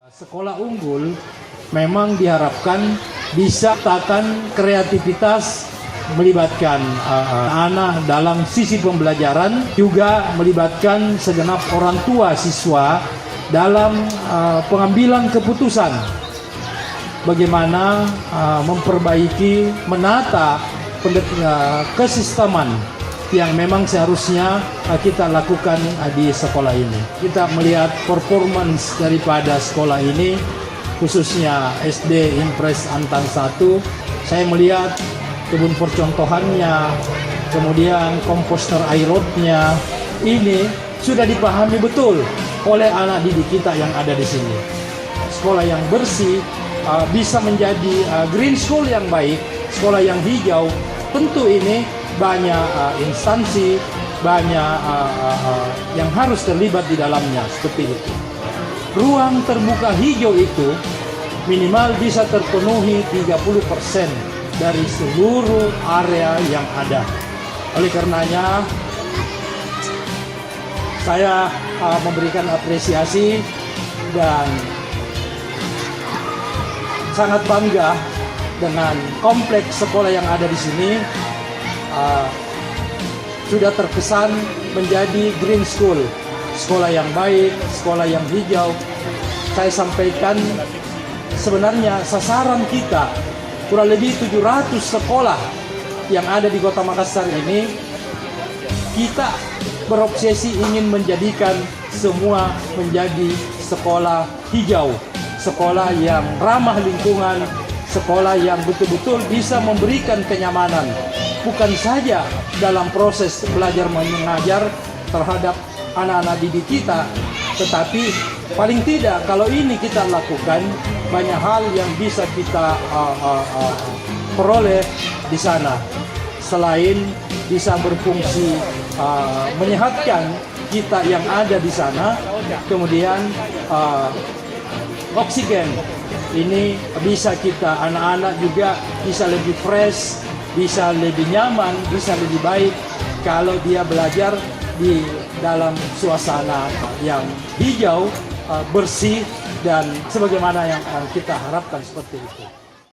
Sekolah unggul memang diharapkan bisa menciptakan kreativitas, melibatkan anak dalam sisi pembelajaran, juga melibatkan segenap orang tua siswa dalam pengambilan keputusan bagaimana memperbaiki, menata kesisteman yang memang seharusnya kita lakukan di sekolah ini. Kita melihat performance daripada sekolah ini, khususnya SD Impres Antang 1, saya melihat kebun percontohannya, kemudian komposter aerobnya, ini sudah dipahami betul oleh anak didik kita yang ada di sini. Sekolah yang bersih bisa menjadi green school yang baik, sekolah yang hijau. Tentu ini banyak instansi, banyak yang harus terlibat di dalamnya, seperti itu. Ruang terbuka hijau itu minimal bisa terpenuhi 30% dari seluruh area yang ada. Oleh karenanya, saya memberikan apresiasi dan sangat bangga dengan kompleks sekolah yang ada di sini. Sudah terkesan menjadi green school, sekolah yang baik, sekolah yang hijau. Saya sampaikan sebenarnya sasaran kita kurang lebih 700 sekolah yang ada di Kota Makassar ini. Kita berobsesi ingin menjadikan semua menjadi sekolah hijau, sekolah yang ramah lingkungan, sekolah yang betul-betul bisa memberikan kenyamanan, bukan saja dalam proses belajar mengajar terhadap anak-anak didik kita, tetapi paling tidak kalau ini kita lakukan, banyak hal yang bisa kita peroleh di sana. Selain bisa berfungsi menyehatkan kita yang ada di sana, kemudian oksigen ini bisa kita, anak-anak juga bisa lebih fresh, bisa lebih nyaman, bisa lebih baik kalau dia belajar di dalam suasana yang hijau, bersih, dan sebagaimana yang kita harapkan seperti itu.